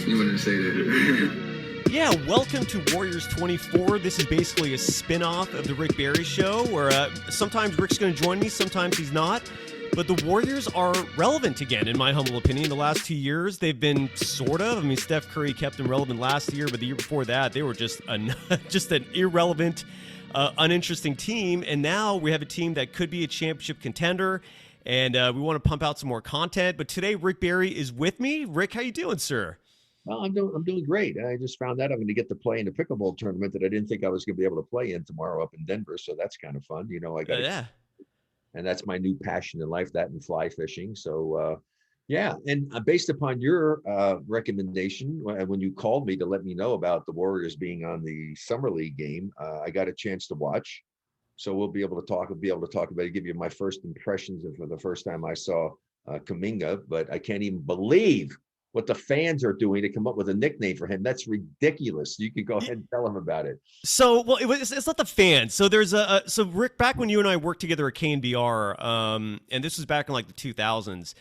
You wouldn't say that. Yeah, welcome to Warriors 24. This is basically a spin-off of the Rick Barry Show, where sometimes Rick's going to join me, sometimes he's not. But the Warriors are relevant again, in my humble opinion. The last 2 years, they've been sort of. I mean, Steph Curry kept them relevant last year, but the year before that, they were just an irrelevant, uninteresting team. And now we have a team that could be a championship contender, and we want to pump out some more content. But today, Rick Barry is with me. Rick, how you doing, sir? Well, I'm doing great. I just found out I'm going to get to play in a pickleball tournament that I didn't think I was going to be able to play in tomorrow up in Denver. So that's kind of fun. You know, I got and that's my new passion in life, that and fly fishing. So, yeah. And based upon your recommendation, when you called me to let me know about the Warriors being on the Summer League game, I got a chance to watch. So we'll be able to talk about it, give you my first impressions of the first time I saw Kuminga. But I can't even believe what the fans are doing to come up with a nickname for him. That's ridiculous. You could go ahead and tell him about it. So, well, it's not the fans. So there's so Rick, back when you and I worked together at KNBR, and this was back in like the 2000s,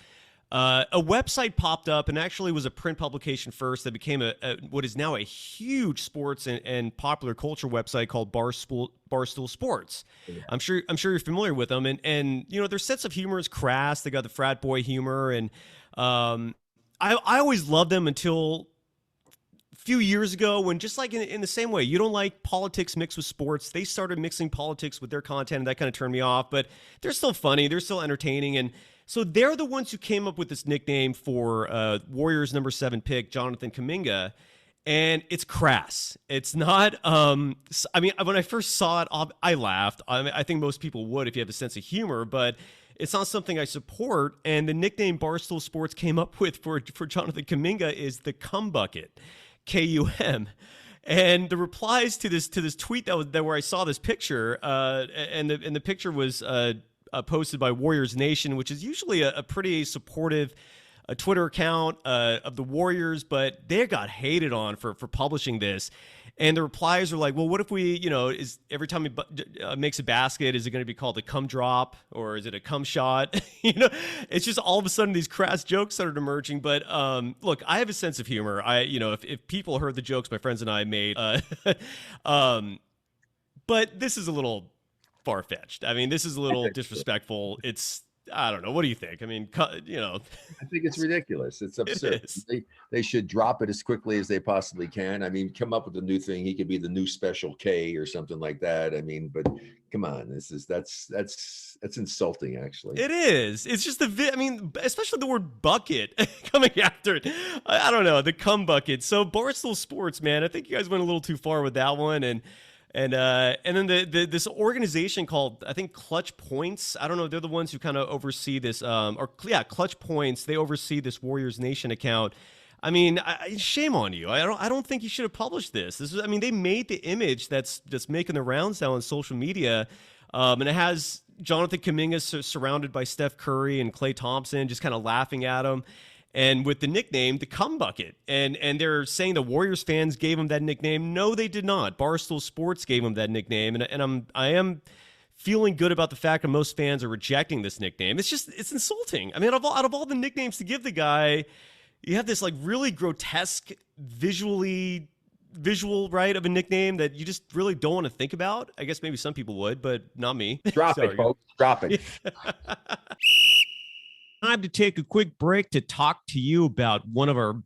a website popped up and actually was a print publication first that became what is now a huge sports and popular culture website called Barstool Sports. Yeah. I'm sure you're familiar with them. And you know, their sense of humor is crass. They got the frat boy humor, and I always loved them until a few years ago when, just like in the same way, you don't like politics mixed with sports, they started mixing politics with their content, and that kind of turned me off. But they're still funny. They're still entertaining. And so they're the ones who came up with this nickname for Warriors number 7 pick, Jonathan Kuminga. And it's crass. It's not, I mean, when I first saw it, I laughed. I think most people would if you have a sense of humor, but it's not something I support. And the nickname Barstool Sports came up with for Jonathan Kuminga is the Cum Bucket, K-U-M. And the replies to this tweet that where I saw this picture, and the picture was posted by Warriors Nation, which is usually a pretty supportive Twitter account of the Warriors, but they got hated on for publishing this. And the replies are like, well, what if we, you know, is every time he makes a basket, is it going to be called a cum drop, or is it a cum shot? You know, it's just all of a sudden these crass jokes started emerging. But look, I have a sense of humor. If people heard the jokes my friends and I made, but this is a little far-fetched. I mean, this is a little disrespectful. I don't know. What do you think? I mean, you know, I think it's ridiculous. It's absurd. They should drop it as quickly as they possibly can. I mean, come up with a new thing. He could be the new Special K or something like that. I mean, but come on, that's insulting. Actually, it is. It's just I mean, especially the word bucket coming after it. I don't know, the cum bucket. So Barstool Sports, man, I think you guys went a little too far with that one, and then this organization called, I think, Clutch Points. I don't know. They're the ones who kind of oversee this, Clutch Points. They oversee this Warriors Nation account. I mean, shame on you. I don't think you should have published this. I mean, they made the image that's making the rounds now on social media, and it has Jonathan Kuminga surrounded by Steph Curry and Klay Thompson, just kind of laughing at him. And with the nickname, the Cum Bucket. And they're saying the Warriors fans gave him that nickname. No, they did not. Barstool Sports gave him that nickname. And I am feeling good about the fact that most fans are rejecting this nickname. It's insulting. I mean, out of all the nicknames to give the guy, you have this like really grotesque visual, right, of a nickname that you just really don't want to think about. I guess maybe some people would, but not me. Drop it, folks. Drop it. Time to take a quick break to talk to you about one of our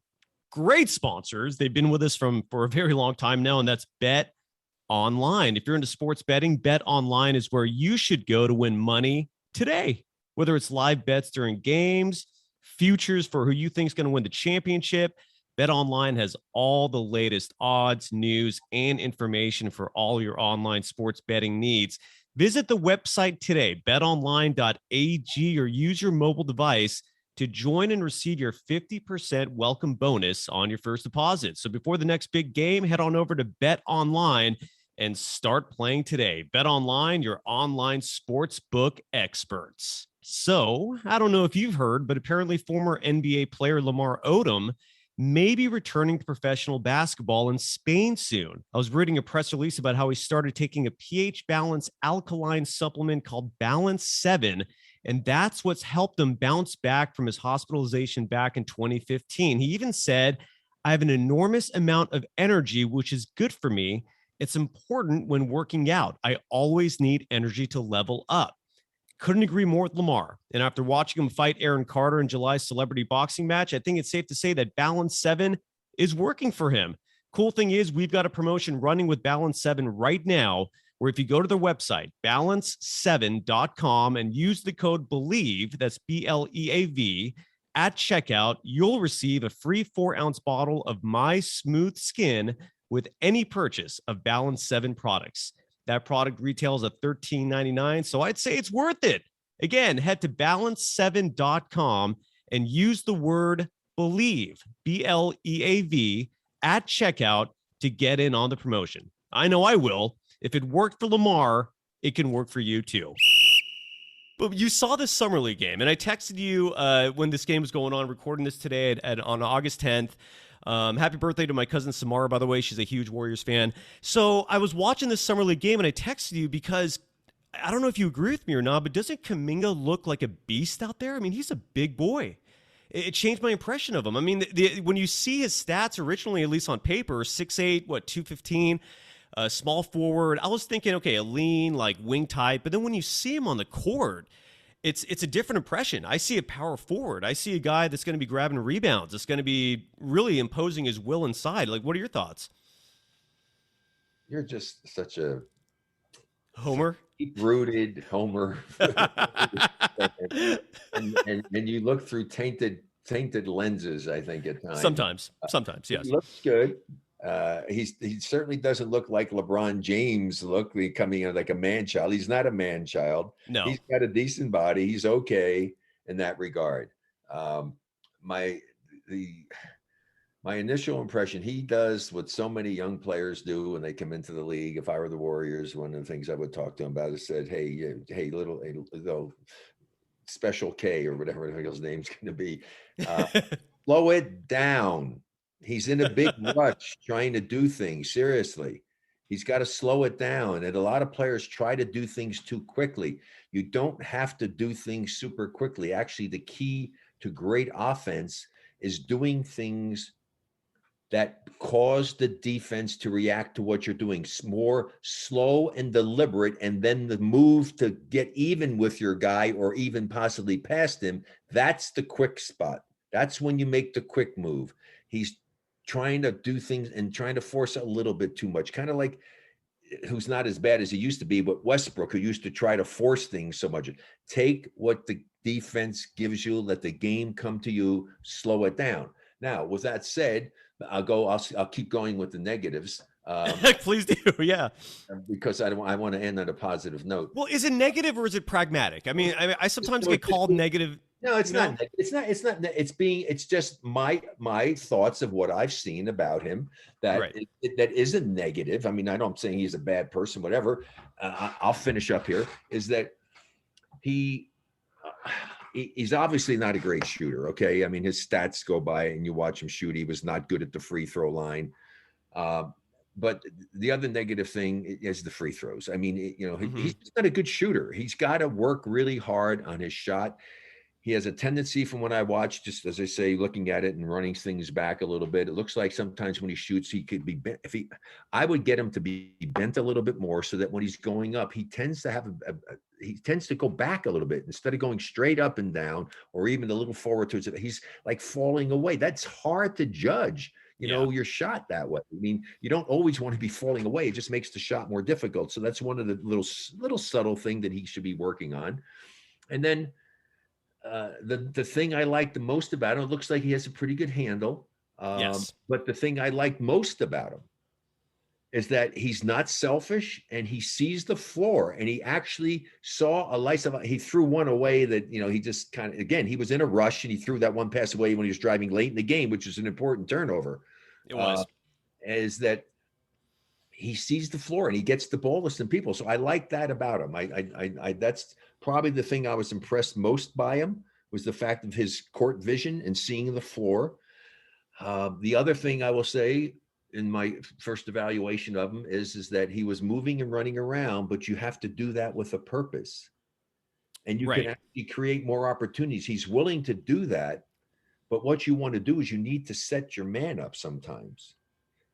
great sponsors. They've been with us for a very long time now, and that's Bet Online. If you're into sports betting, Bet Online is where you should go to win money today. Whether it's live bets during games, futures for who you think is going to win the championship, Bet Online has all the latest odds, news, and information for all your online sports betting needs. Visit the website today, betonline.ag, or use your mobile device to join and receive your 50% welcome bonus on your first deposit. So before the next big game, head on over to Bet Online and start playing today. Bet Online, your online sportsbook experts. So I don't know if you've heard, but apparently former NBA player Lamar Odom may be returning to professional basketball in Spain soon. I was reading a press release about how he started taking a pH balance alkaline supplement called Balance 7, and that's what's helped him bounce back from his hospitalization back in 2015. He even said, I have an enormous amount of energy, which is good for me. It's important when working out. I always need energy to level up. Couldn't agree more with Lamar. And after watching him fight Aaron Carter in July's celebrity boxing match, I think it's safe to say that Balance 7 is working for him. Cool thing is, we've got a promotion running with Balance 7 right now, where if you go to their website, balance7.com, and use the code BELIEVE, that's BLEAV, at checkout, you'll receive a free 4-ounce bottle of My Smooth Skin with any purchase of Balance 7 products. That product retails at $13.99, so I'd say it's worth it. Again, head to balance7.com and use the word BELIEVE, BLEAV, at checkout to get in on the promotion. I know I will. If it worked for Lamar, it can work for you too. But you saw this Summer League game, and I texted you when this game was going on, recording this today on August 10th. Happy birthday to my cousin Samara, by the way. She's a huge Warriors fan. So I was watching this Summer League game, and I texted you because I don't know if you agree with me or not, but doesn't Kuminga look like a beast out there? I mean, he's a big boy. It changed my impression of him. I mean, when you see his stats originally, at least on paper, 6'8", 215, small forward, I was thinking, okay, a lean, like wing type. But then when you see him on the court, it's a different impression. I see a power forward. I see a guy that's going to be grabbing rebounds. It's going to be really imposing his will inside. Like, what are your thoughts? You're just such a homer, deep-rooted homer. and you look through tainted lenses, I think, at times. Sometimes, yes. He looks good. He certainly doesn't look like LeBron James coming like a man child. He's not a man child. No, he's got a decent body. He's okay in that regard. My initial impression, he does what so many young players do when they come into the league. If I were the Warriors, one of the things I would talk to him about is said, hey, little Special K or whatever his name's going to be, slow it down. He's in a big rush trying to do things. Seriously, he's got to slow it down. And a lot of players try to do things too quickly. You don't have to do things super quickly. Actually, the key to great offense is doing things that cause the defense to react to what you're doing. More slow and deliberate, and then the move to get even with your guy or even possibly past him, that's the quick spot. That's when you make the quick move. He's trying to do things and trying to force a little bit too much, kind of like who's not as bad as he used to be, but Westbrook, who used to try to force things so much. Take what the defense gives you, let the game come to you, slow it down. Now, with that said, I'll keep going with the negatives. Please do, yeah. Because I want to end on a positive note. Well, is it negative or is it pragmatic? I mean, I sometimes get called negative. No, it's not. It's just my thoughts of what I've seen about him. That isn't negative. I mean, I'm saying he's a bad person, whatever. I'll finish up here. Is that he's obviously not a great shooter. Okay, I mean, his stats go by, and you watch him shoot. He was not good at the free throw line. But the other negative thing is the free throws. I mean, he's not a good shooter. He's got to work really hard on his shot. He has a tendency, from what I watch, just as I say, looking at it and running things back a little bit, it looks like sometimes when he shoots, he could be bent. I would get him to be bent a little bit more, so that when he's going up, he tends to have he tends to go back a little bit instead of going straight up and down, or even a little forward towards it. He's like falling away. That's hard to judge. Your shot that way. I mean, you don't always want to be falling away. It just makes the shot more difficult. So that's one of the little subtle thing that he should be working on. And then the thing I like the most about him, it looks like he has a pretty good handle. Yes. But the thing I like most about him is that he's not selfish, and he sees the floor, and he actually saw a light. He threw one away that, he just kind of, again, he was in a rush, and he threw that one pass away when he was driving late in the game, which is an important turnover. It was. Is that he sees the floor and he gets the ball to some people. So I like that about him. I that's probably the thing I was impressed most by him, was the fact of his court vision and seeing the floor. The other thing I will say in my first evaluation of him is that he was moving and running around, but you have to do that with a purpose, and you can actually create more opportunities. He's willing to do that, But what you want to do is you need to set your man up sometimes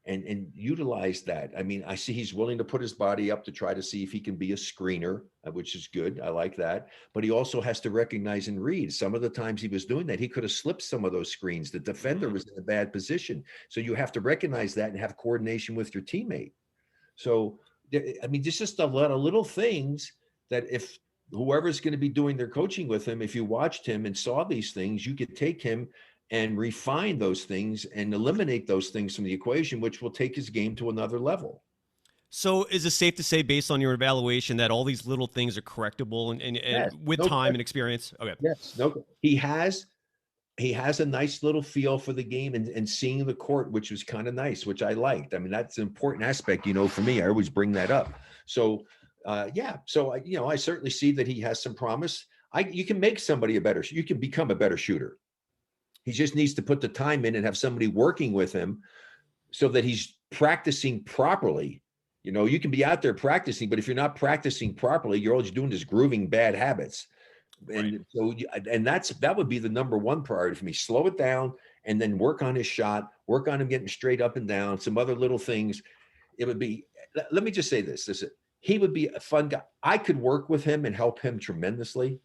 and utilize that. I mean, I see he's willing to put his body up to try to see if he can be a screener, which is good. I like that. But he also has to recognize and read. Some of the times he was doing that, he could have slipped some of those screens. The defender was in a bad position. So you have to recognize that and have coordination with your teammate. So, I mean, there's just a lot of little things that if whoever's going to be doing their coaching with him, if you watched him and saw these things, you could take him and refine those things and eliminate those things from the equation, which will take his game to another level. So is it safe to say, based on your evaluation, that all these little things are correctable and yes, with time and experience? Okay. Yes. No, he has a nice little feel for the game and seeing the court, which was kind of nice, which I liked. I mean, that's an important aspect, for me. I always bring that up. So, So, I certainly see that he has some promise. You can make somebody you can become a better shooter. He just needs to put the time in and have somebody working with him so that he's practicing properly. You can be out there practicing, but if you're not practicing properly, all you're doing is grooving bad habits. And so, that would be the number one priority for me. Slow it down and then work on his shot, work on him getting straight up and down, some other little things. It would be, let me just say this, he would be a fun guy. I could work with him and help him tremendously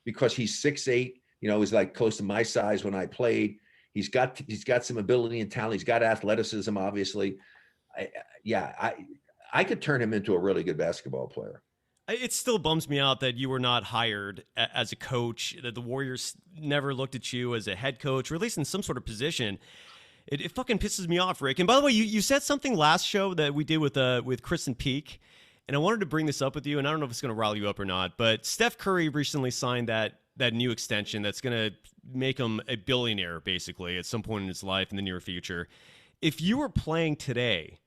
because he's 6'8". He's like close to my size when I played. He's got some ability and talent. He's got athleticism, obviously. I could turn him into a really good basketball player. It still bums me out that you were not hired as a coach, that the Warriors never looked at you as a head coach, or at least in some sort of position. It fucking pisses me off, Rick. And by the way, you said something last show that we did with Kristen Peak, and I wanted to bring this up with you, and I don't know if it's going to rile you up or not, but Steph Curry recently signed that new extension that's going to make him a billionaire, basically, at some point in his life in the near future. If you were playing today,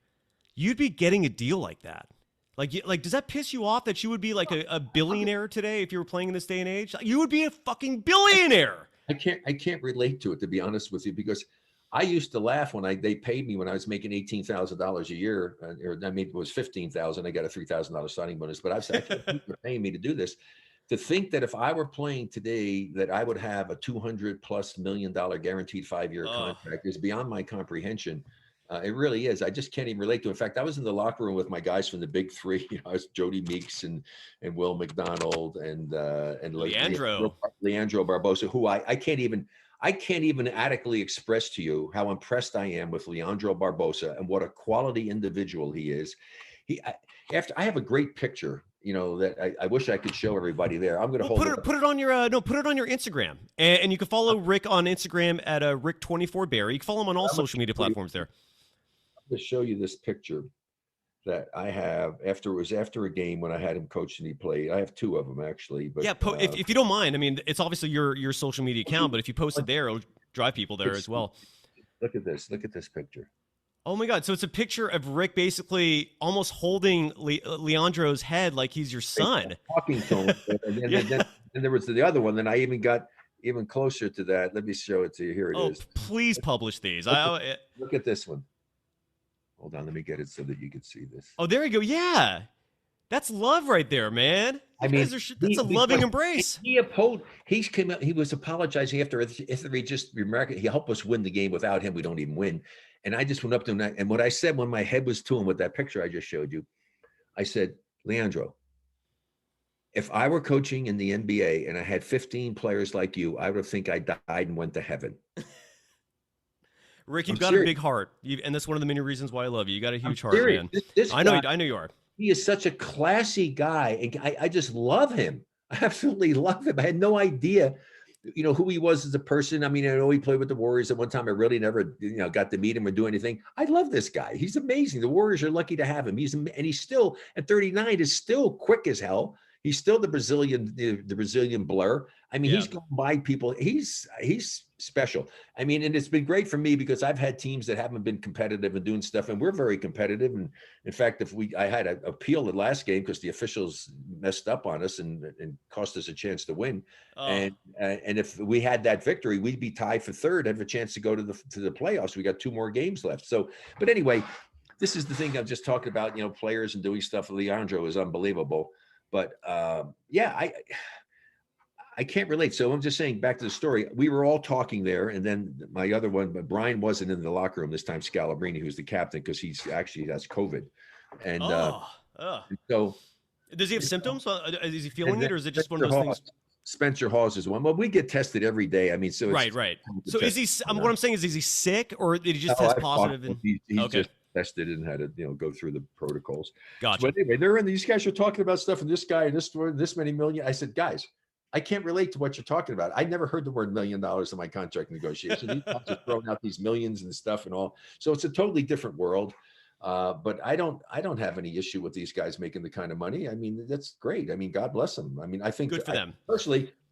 you'd be getting a deal like that. Like, does that piss you off that you would be like a billionaire today if you were playing in this day and age? You would be a fucking billionaire. I can't relate to it, to be honest with you, because I used to laugh when they paid me when I was making $18,000 a year, or I mean, it was $15,000. I got a $3,000 signing bonus, but I said, people are paying me to do this. To think that if I were playing today, that I would have a $200+ million guaranteed 5-year contract is beyond my comprehension. It really is. I just can't even relate to it. In fact, I was in the locker room with my guys from the big three. I was Jody Meeks and Will McDonald and Leandro Barbosa, who I can't even adequately express to you how impressed I am with Leandro Barbosa and what a quality individual he is. I have a great picture, that I wish I could show everybody there. I'm going to put it on your Instagram, and you can follow Rick on Instagram at Rick24Barry. You can follow him on all social media platforms there. I'm going to show you this picture that I have after a game when I had him coach and he played. I have two of them actually. But yeah, if you don't mind, I mean, it's obviously your social media account, but if you post it there, it'll drive people there as well. Look at this picture. Oh my God! So it's a picture of Rick basically almost holding Leandro's head like he's your son. Talking to him. And then there was the other one. Then I even got even closer to that. Let me show it to you. Here it is. Please publish these. Look at this one. Hold on, let me get it so that you can see this. Oh, there you go. Yeah, that's love right there, man. That's a loving embrace. He came out. He was apologizing after he just remarked. He helped us win the game. Without him, we don't even win. And I just went up to him, and what I said when my head was to him with that picture I just showed you, I said, Leandro, if I were coaching in the NBA and I had 15 players like you, I would think I died and went to heaven. Rick, you've got a big heart, and that's one of the many reasons why I love you. You got a huge heart, man. I know you are. He is such a classy guy, and I just love him. I absolutely love him. I had no idea, who he was as a person. I mean, I know he played with the Warriors at one time. I really never, got to meet him or do anything. I love this guy. He's amazing. The Warriors are lucky to have him. He's still at 39 is still quick as hell. He's still the Brazilian blur. I mean, he's going by people. He's special. I mean, and it's been great for me because I've had teams that haven't been competitive and doing stuff, and we're very competitive. And in fact, I had to appeal the last game because the officials messed up on us and cost us a chance to win. Oh. And if we had that victory, we'd be tied for third, have a chance to go to the playoffs. We got 2 more games left. So, but anyway, this is the thing I'm just talking about. Players and doing stuff. Leandro is unbelievable. But I can't relate. So I'm just saying, back to the story. We were all talking there, and then my other one, but Brian wasn't in the locker room this time. Scalabrini, who's the captain, because he's actually has COVID, and so does he have symptoms? Is he feeling it, or is it just one of Spencer those Hawes, things? Spencer Hawes is one. Well, we get tested every day. I mean, so it's, right. So is he? What I'm saying is he sick, or did he just test positive? And he's okay. just tested and had to go through the protocols. Gotcha. But anyway, these guys are talking about stuff, and this guy, this many million. I said, guys, I can't relate to what you're talking about. I never heard the word $1 million in my contract negotiation. These guys are throwing out these millions and stuff and all. So it's a totally different world. But I don't have any issue with these guys making the kind of money. I mean, that's great. I mean, God bless them. I mean, I think good for them.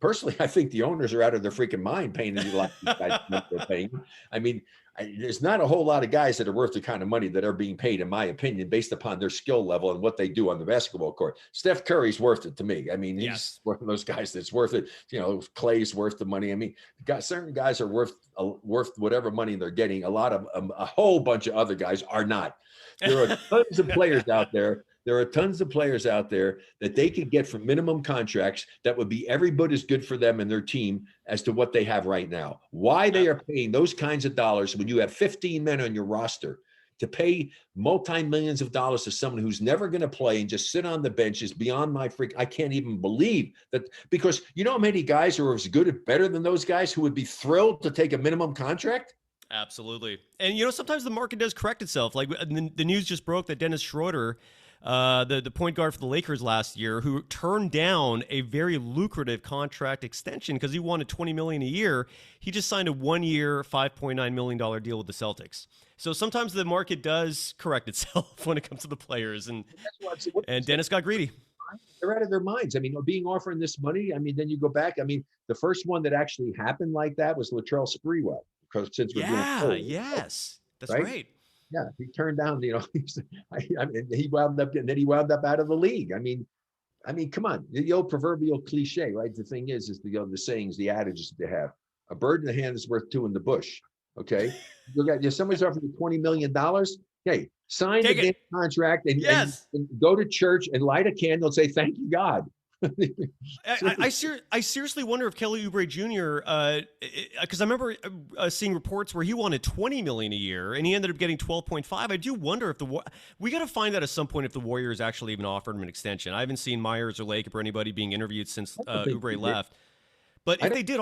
Personally, I think the owners are out of their freaking mind paying a lot of these guys what they're paying. I mean, there's not a whole lot of guys that are worth the kind of money that are being paid, in my opinion, based upon their skill level and what they do on the basketball court. Steph Curry's worth it to me. I mean, he's one of those guys that's worth it. Clay's worth the money. I mean, certain guys are worth whatever money they're getting. A whole bunch of other guys are not. There are tons of players out there. There are tons of players out there that they could get for minimum contracts that would be every bit as good for them and their team as to what they have right now. Why they are paying those kinds of dollars when you have 15 men on your roster to pay multi-millions of dollars to someone who's never going to play and just sit on the bench is beyond my I can't even believe that, because you know how many guys are as good or better than those guys who would be thrilled to take a minimum contract? Absolutely. And, sometimes the market does correct itself. Like the news just broke that Dennis Schroeder, the point guard for the Lakers last year, who turned down a very lucrative contract extension because he wanted $20 million a year. He just signed a 1-year, $5.9 million deal with the Celtics. So sometimes the market does correct itself when it comes to the players, and Dennis got greedy. They're out of their minds. I mean, being offering this money. I mean, then you go back. I mean, the first one that actually happened like that was Latrell Sprewell. Because since we're yes, that's right. Yeah, he turned down. He wound up out of the league. I mean, come on, the old proverbial cliche, right? The thing is the sayings, the adages they have: a bird in the hand is worth two in the bush. Okay, somebody's offering you $20 million. Hey, sign the damn contract and go to church and light a candle and say thank you, God. I seriously wonder if Kelly Oubre Jr. Because I remember seeing reports where he wanted $20 million a year and he ended up getting 12.5. I do wonder if we got to find out at some point if the Warriors actually even offered him an extension. I haven't seen Myers or Lake or anybody being interviewed since Oubre left. But if they did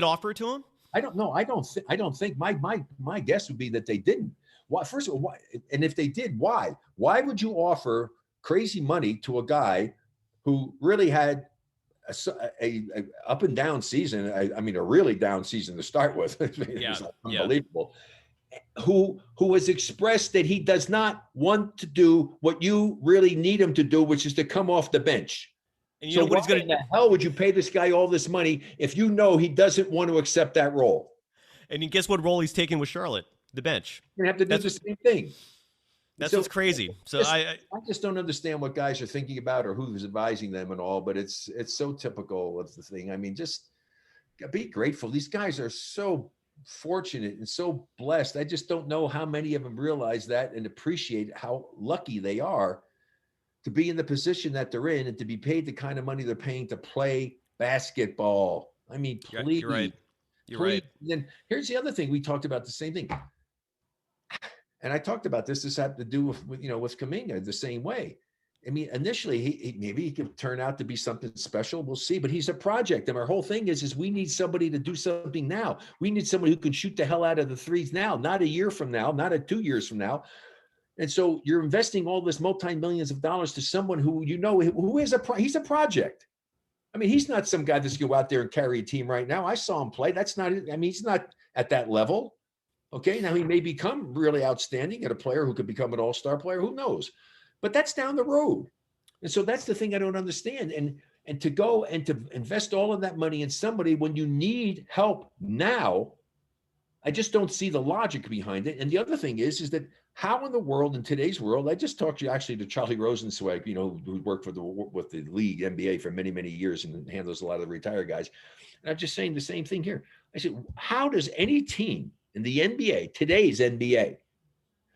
offer it to him, I don't know. I don't think my guess would be that they didn't. Why? First of all, why? And if they did, why? Why would you offer crazy money to a guy who really had a up and down season? I mean, a really down season to start with. It was unbelievable. Who has expressed that he does not want to do what you really need him to do, which is to come off the bench. And so what in the hell would you pay this guy all this money if you know he doesn't want to accept that role? And guess what role he's taking with Charlotte? The bench. You're gonna have to do the same thing. That's what's crazy. So I just don't understand what guys are thinking about or who's advising them and all, but it's so typical of the thing. I mean, just be grateful. These guys are so fortunate and so blessed. I just don't know how many of them realize that and appreciate how lucky they are to be in the position that they're in and to be paid the kind of money they're paying to play basketball. I mean, please. You're right. You're right. And then here's the other thing. We talked about the same thing. And I talked about this. This had to do with Kuminga the same way. I mean, initially, he maybe he could turn out to be something special. We'll see. But he's a project. And our whole thing is we need somebody to do something now. We need somebody who can shoot the hell out of the threes now, not a year from now, not 2 years from now. And so you're investing all this multi-millions of dollars to someone who he's a project. I mean, he's not some guy that's going to go out there and carry a team right now. I saw him play. That's not. I mean, he's not at that level. Okay, now he may become really outstanding at a player who could become an all-star player. Who knows? But that's down the road. And so that's the thing I don't understand. And to go and to invest all of that money in somebody when you need help now, I just don't see the logic behind it. And the other thing is that how in the world, in today's world, I just talked to Charlie Rosenzweig, who worked with the league NBA for many, many years and handles a lot of the retired guys. And I'm just saying the same thing here. I said, how does any team in the NBA, today's NBA,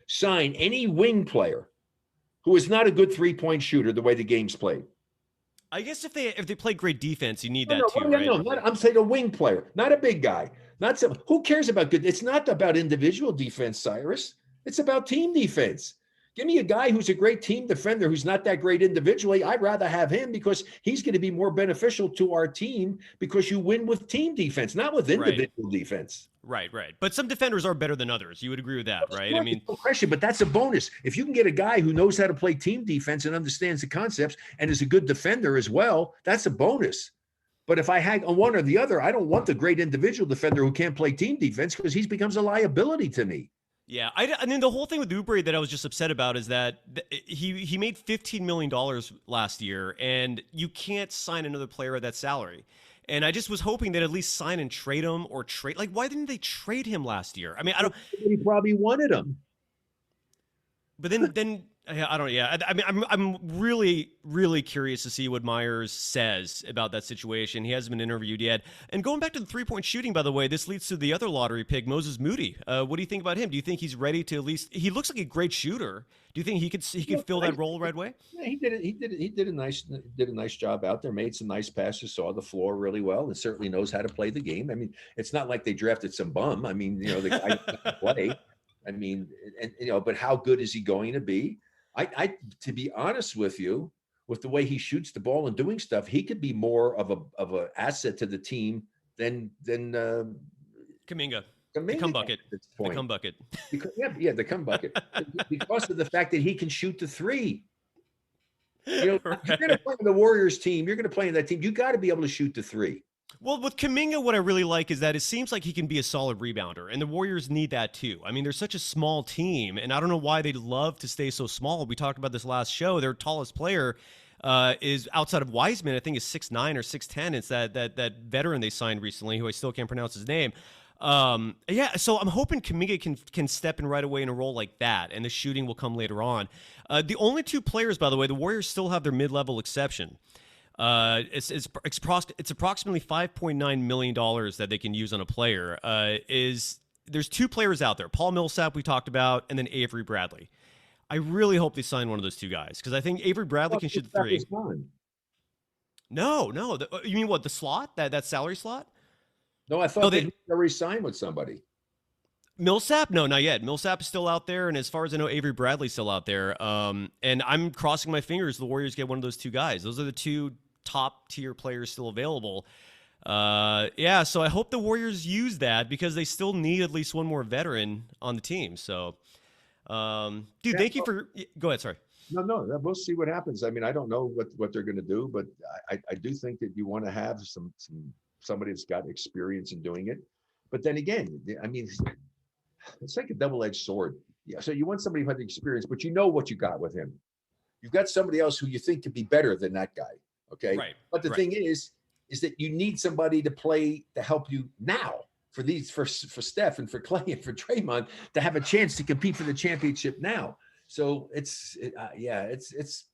sign any wing player who is not a good three-point shooter the way the game's played? I guess if they play great defense, you need No, that too, right? no, I'm saying a wing player, not a big guy. Not some. Who cares about good? It's not about individual defense, Cyrus. It's about team defense. Give me a guy who's a great team defender who's not that great individually. I'd rather have him because he's going to be more beneficial to our team because you win with team defense, not with individual defense. Right. But some defenders are better than others. You would agree with that, right? I mean, no question, but that's a bonus. If you can get a guy who knows how to play team defense and understands the concepts and is a good defender as well, that's a bonus. But if I hang on one or the other, I don't want the great individual defender who can't play team defense because he becomes a liability to me. Yeah, I mean, the whole thing with Oubre that I was just upset about is that he made $15 million last year, and you can't sign another player at that salary. And I just was hoping that at least sign and trade him or trade. Like, why didn't they trade him last year? I mean, I don't. He probably wanted him. But then I don't. Yeah, I mean, I'm really, really curious to see what Myers says about that situation. He hasn't been interviewed yet. And going back to the 3-point shooting, by the way, this leads to the other lottery pick, Moses Moody. What do you think about him? Do you think he's ready to at least? He looks like a great shooter. Do you think he could fill that role right away? Yeah, he did it. He did a nice job out there. Made some nice passes. Saw the floor really well, and certainly knows how to play the game. I mean, it's not like they drafted some bum. I mean, the guy can play. I mean, and but how good is he going to be? I to be honest with you, with the way he shoots the ball and doing stuff, he could be more of a asset to the team than Kuminga. The cum bucket. The cum bucket. Because, the cum bucket. Because of the fact that he can shoot the three. Right. You're going to play in the Warriors team. You're going to play in that team. You got to be able to shoot the three. Well, with Kuminga, what I really like is that it seems like he can be a solid rebounder, and the Warriors need that too. I mean, they're such a small team, and I don't know why they love to stay so small. We talked about this last show. Their tallest player is outside of Wiseman. I think is 6'9" or 6'10". It's that veteran they signed recently, who I still can't pronounce his name. So I'm hoping Kuminga can step in right away in a role like that, and the shooting will come later on. The only two players, by the way, the Warriors still have their mid-level exception. It's approximately $5.9 million that they can use on a player. There's two players out there, Paul Millsap we talked about, and then Avery Bradley. I really hope they sign one of those two guys because I think Avery Bradley can shoot the three. No. You mean what? The slot? That salary slot? No, I thought they already signed with somebody. Millsap? No, not yet. Millsap is still out there, and as far as I know, Avery Bradley's still out there. And I'm crossing my fingers the Warriors get one of those two guys. Those are the two top-tier players still available. So I hope the Warriors use that because they still need at least one more veteran on the team. So, thank you for – go ahead, sorry. No, we'll see what happens. I mean, I don't know what they're going to do, but I do think that you want to have somebody that's got experience in doing it. But then again, I mean – it's like a double-edged sword. Yeah. So you want somebody who had the experience, but you know what you got with him. You've got somebody else who you think could be better than that guy. Okay. Right. But the thing is that you need somebody to help you now for Steph and for Clay and for Draymond to have a chance to compete for the championship now. So it's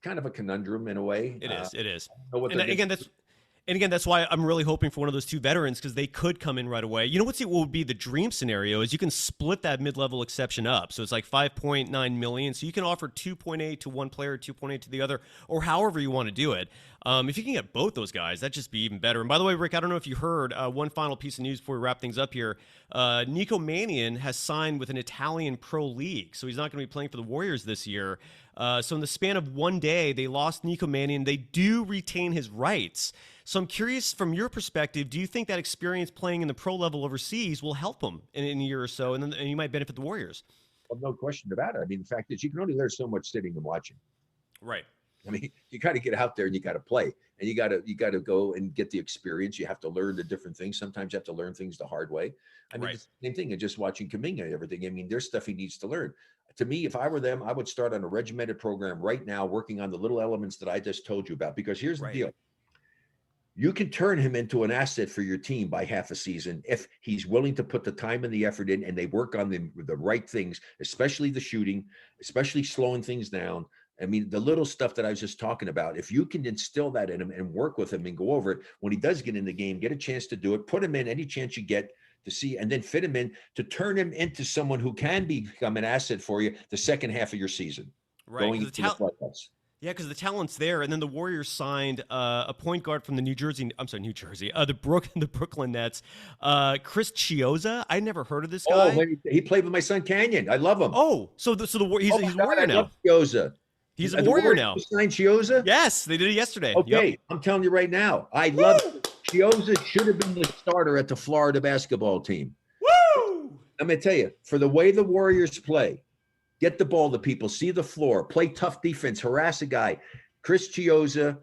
kind of a conundrum in a way. It is. And again, that's why I'm really hoping for one of those two veterans because they could come in right away. You know what would be the dream scenario is you can split that mid-level exception up. So it's like $5.9 million. So you can offer 2.8 to one player, 2.8 to the other, or however you want to do it. If you can get both those guys, that'd just be even better. And by the way, Rick, I don't know if you heard one final piece of news before we wrap things up here. Nico Mannion has signed with an Italian pro league, so he's not going to be playing for the Warriors this year. So in the span of one day, they lost Nico Mannion. They do retain his rights. So I'm curious, from your perspective, do you think that experience playing in the pro level overseas will help him in a year or so, and you might benefit the Warriors? Well, no question about it. I mean, the fact is you can only learn so much sitting and watching. Right. I mean, you got to get out there and you got to play, and you got to go and get the experience. You have to learn the different things. Sometimes you have to learn things the hard way. I mean, It's the same thing. And just watching Kuminga, everything. I mean, there's stuff he needs to learn. To me, if I were them, I would start on a regimented program right now, working on the little elements that I just told you about. Because here's the deal. You can turn him into an asset for your team by half a season if he's willing to put the time and the effort in and they work on the right things, especially the shooting, especially slowing things down. I mean, the little stuff that I was just talking about, if you can instill that in him and work with him and go over it, when he does get in the game, get a chance to do it, put him in any chance you get to see, and then fit him in to turn him into someone who can become an asset for you the second half of your season. Right. Going into the playoffs. Yeah, because the talent's there, and then the Warriors signed a point guard from the the Brooklyn Nets, Chris Chiozza. I never heard of this guy. Oh, he played with my son Canyon. I love him. Oh, he's a Warrior now. Love Chiozza. He's a Warrior now. Signed Chiozza? Yes, they did it yesterday. Okay, I'm telling you right now, I love Chiozza. Should have been the starter at the Florida basketball team. Woo! I'm gonna tell you, for the way the Warriors play. Get the ball to people, see the floor, play tough defense, harass a guy. Chris Chiozza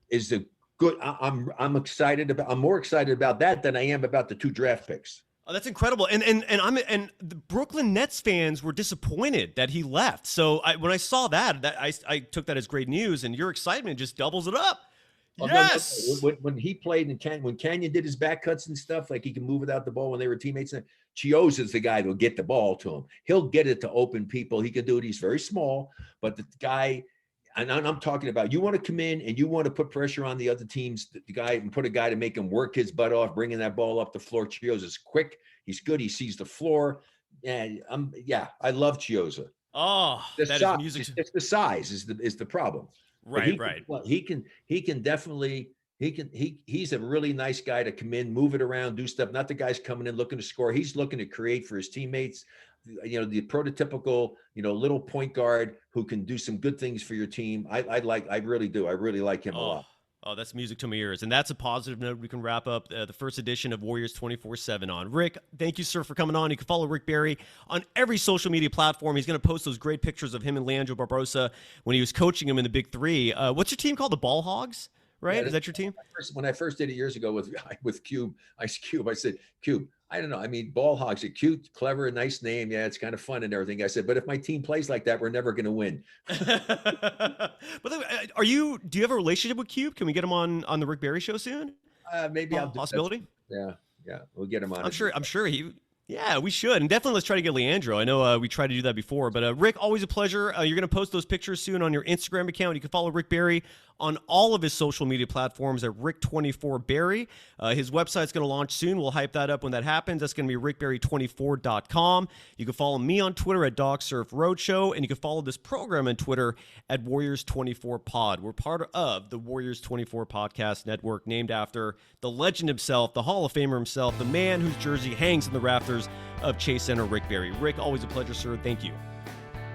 is a good. I'm excited about. I'm more excited about that than I am about the 2 draft picks. Oh, that's incredible. And the Brooklyn Nets fans were disappointed that he left. So when I saw that I took that as great news, and your excitement just doubles it up. Oh, yes. No. When he played when Canyon did his back cuts and stuff, like he can move without the ball when they were teammates. Chiozza's the guy that'll get the ball to him. He'll get it to open people. He can do it. He's very small, but the guy, and I'm talking about, you want to come in and you want to put pressure on the other teams, the guy, and put a guy to make him work his butt off, bringing that ball up the floor. Chiozza's quick. He's good. He sees the floor. And I love Chiozza. Oh, that is music. It's the size is the problem. Right. He's a really nice guy to come in, move it around, do stuff. Not the guy's coming in looking to score. He's looking to create for his teammates. The prototypical, little point guard who can do some good things for your team. I really do. I really like him a lot. Oh, that's music to my ears. And that's a positive note we can wrap up the first edition of Warriors 24/7 on. Rick, thank you, sir, for coming on. You can follow Rick Barry on every social media platform. He's going to post those great pictures of him and Leandro Barbosa when he was coaching him in the Big Three. What's your team called? The Ball Hogs, right? Yeah, is that your team? When I first did it years ago with Cube, Ice Cube, I said, Cube, I don't know. I mean, Ball Hogs are cute, clever, nice name. Yeah, it's kind of fun and everything. I said, but if my team plays like that, we're never going to win. But do you have a relationship with Cube? Can we get him on the Rick Barry show soon? Maybe I'll do possibility. Yeah, we'll get him on. I'm sure he. Yeah, we should. And definitely let's try to get Leandro. I know we tried to do that before. But Rick, always a pleasure. You're going to post those pictures soon on your Instagram account. You can follow Rick Barry on all of his social media platforms at Rick24Barry. His website's going to launch soon. We'll hype that up when that happens. That's going to be rickbarry24.com. You can follow me on Twitter at DogSurfRoadshow. And you can follow this program on Twitter at Warriors24Pod. We're part of the Warriors24 Podcast Network, named after the legend himself, the Hall of Famer himself, the man whose jersey hangs in the rafters of Chase Center, Rick Barry. Rick, always a pleasure, sir. Thank you.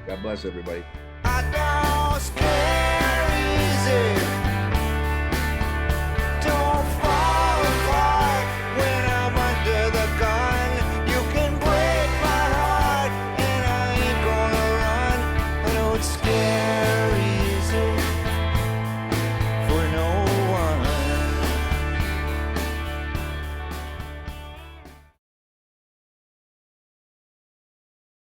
God bless everybody.